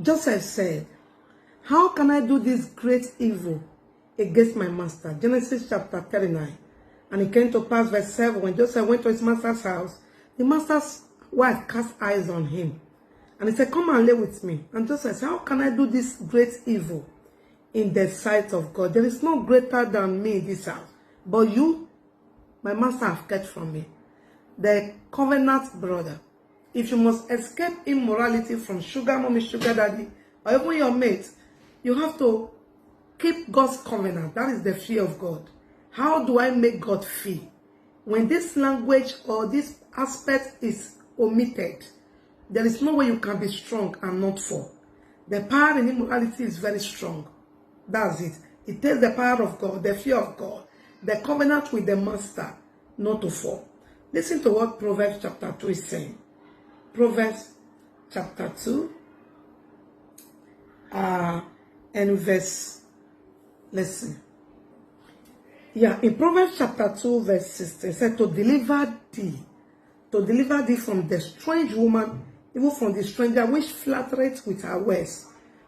Joseph said, how can I do this great evil against my master? Genesis chapter 39. And it came to pass, verse 7, when Joseph went to his master's house, the master's wife cast eyes on him. And he said, come and lay with me. And Joseph said, how can I do this great evil in the sight of God? There is no greater than me in this house. But you, my master, have kept from me. The covenant brother. If you must escape immorality from sugar mommy, sugar daddy, or even your mate, you have to keep God's covenant. That is the fear of God. How do I make God feel? When this language or this aspect is omitted, there is no way you can be strong and not fall. The power in immorality is very strong. That's it. It takes the power of God, the fear of God, the covenant with the master, not to fall. Listen to what Proverbs chapter 2 is saying. Proverbs chapter 2 and verse, listen. Yeah, in Proverbs chapter 2 verse 16, it said to deliver thee from the strange woman, even from the stranger which flattereth with her words,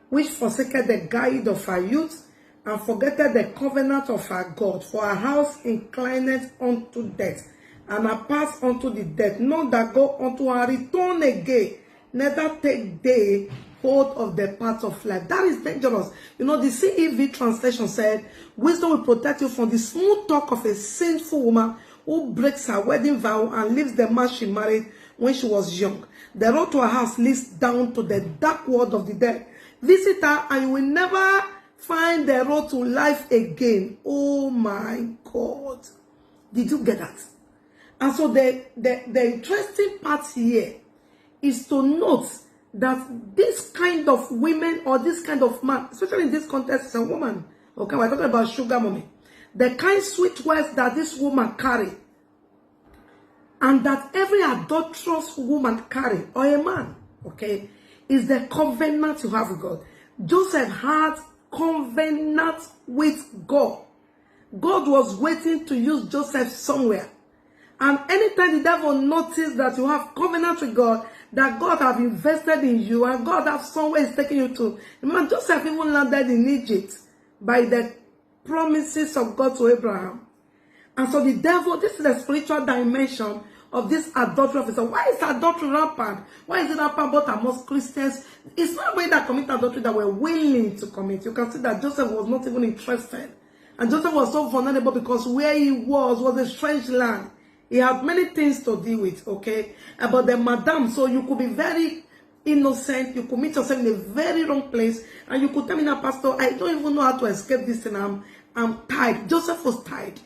which forsaketh the guide of her youth, and forgetteth the covenant of her God. For her house inclineth unto death, and her path unto the death. None that go unto her return again, neither take they hold of the path of life. That is dangerous. You know, the CEV translation said, wisdom will protect you from the smooth talk of a sinful woman who breaks her wedding vow and leaves the man she married when she was young. The road to her house leads down to the dark world of the dead. Visit her and you will never find the road to life again. Oh my God. Did you get that? And so the interesting part here is to note that this kind of women or this kind of man, especially in this context, is a woman. Okay, we're talking about sugar mommy. The kind sweet words that this woman carry, and that every adulterous woman carry, or a man, okay, is the covenant you have with God. Joseph had covenant with God. God was waiting to use Joseph somewhere. And anytime the devil noticed that you have covenant with God, that God have invested in you, and God have somewhere is taking you to. Remember, Joseph even landed in Egypt by the promises of God to Abraham. And so the devil, this is the spiritual dimension of this adultery officer. Why is adultery rampant? Why is it rampant both amongst Christians? It's not we that commit adultery that were willing to commit. You can see that Joseph was not even interested. And Joseph was so vulnerable because where he was a strange land. He had many things to deal with, okay? But the madam, so you could be very innocent, you could meet yourself in a very wrong place, and you could tell me now, Pastor, I don't even know how to escape this thing. I'm tied. Joseph was tied.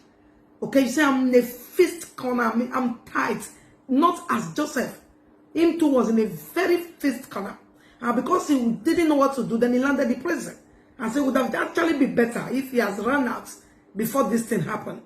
Okay, you say I'm in a fist corner, I'm tied. Not as Joseph. Him too was in a very fist corner. And because he didn't know what to do, then he landed in prison. And so it would have actually been better if he has run out before this thing happened.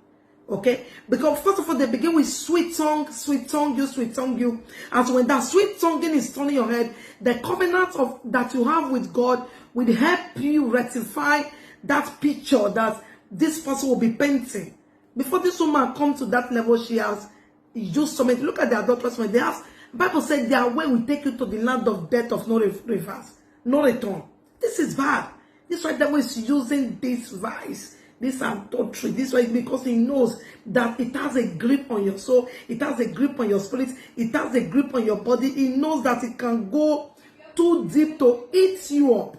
Okay, because first of all, they begin with sweet tongue you. And so when that sweet tonguing is turning your head, the covenant of that you have with God will help you rectify that picture that this person will be painting. Before this woman comes to that level, she has used so many. Look at the adulterous when they ask. Bible said their way will take you to the land of death of no reverse, no return. This is bad. This is why the devil is using this vice, this adultery, this way, because he knows that it has a grip on your soul, it has a grip on your spirit, it has a grip on your body. He knows that it can go too deep to eat you up.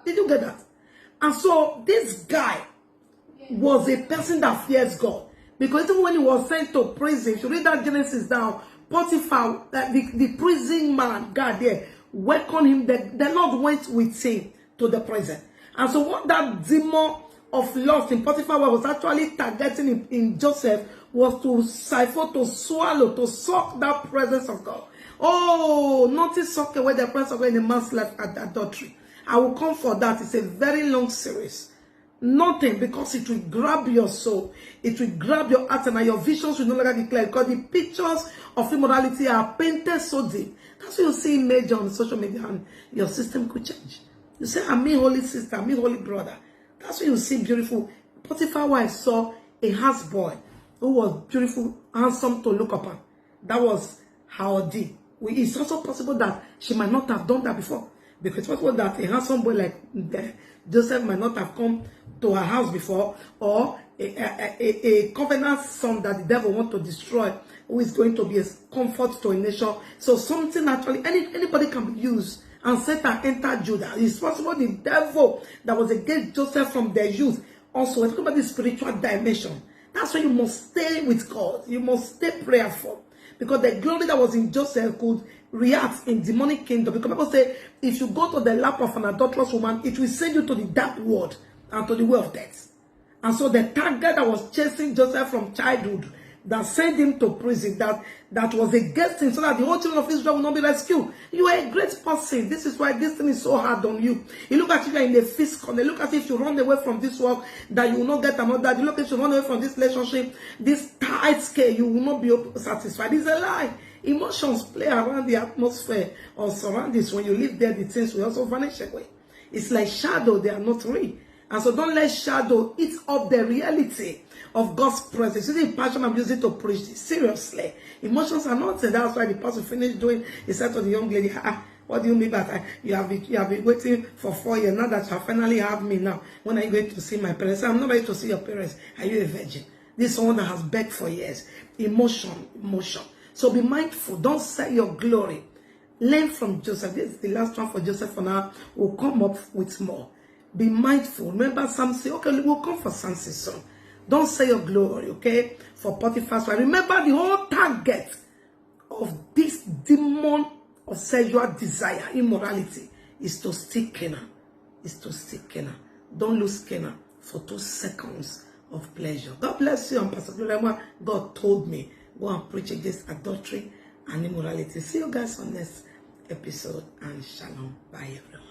Did you get that? And so this guy was a person that fears God, because even when he was sent to prison, if you read that Genesis down, Potiphar, the prison man, God there, welcomed him. The Lord went with him to the prison. And so what that demon of lust in Potiphar was actually targeting in Joseph was to siphon, to swallow, to suck that presence of God. Oh, notice suck away the presence of God in a man's life at adultery. I will come for that. It's a very long series. Nothing, because it will grab your soul, it will grab your heart, and your visions will no longer be clear, because the pictures of immorality are painted so deep. That's why you see image on social media and your system could change. You say, I'm me holy sister, I'm me holy brother. That's why you see beautiful. Potiphar wife saw a houseboy who was beautiful, handsome to look upon. That was her deed. It's also possible that she might not have done that before. Because it's possible that a handsome boy like Joseph might not have come to her house before, or a covenant son that the devil wants to destroy, who is going to be a comfort to a nation. So something actually, anybody can be used. And Satan entered Judah. It's possible the devil that was against Joseph from their youth. Also, we're talking about the spiritual dimension. That's why you must stay with God. You must stay prayerful. Because the glory that was in Joseph could react in demonic kingdom. Because people say, if you go to the lap of an adulterous woman, it will send you to the dark world and to the way of death. And so the target that was chasing Joseph from childhood, that sent him to prison, that was against him, so that the whole children of Israel will not be rescued. You are a great person. This is why this thing is so hard on you. You look at you in the fiscal. They look at if you run away from this work, that you will not get another. You look at you run away from this relationship, this tight scale, you will not be satisfied. It's a lie. Emotions play around the atmosphere or surroundings. When you live there, the things will also vanish away. It's like shadow. They are not real. And so don't let shadow eat up the reality of God's presence. You see the passion I'm using to preach this. Seriously. Emotions are not there. That's why the pastor finished doing, he said to the young lady, what do you mean by that? You have been waiting for 4 years. Now that you finally have me now, when are you going to see my parents? I'm not ready to see your parents. Are you a virgin? This is someone that has begged for years. Emotion. So be mindful. Don't sell your glory. Learn from Joseph. This is the last one for Joseph for now. We'll come up with more. Be mindful. Remember Samson. Okay, we'll come for Samson soon. Don't say your glory, okay? For Potiphar's wife. Remember the whole target of this demon of sexual desire, immorality, is to steal Canaan. Don't lose Canaan for 2 seconds of pleasure. God bless you. And Pastor Gloria, God told me, go and preach against adultery and immorality. See you guys on next episode, and shalom. Bye, everyone.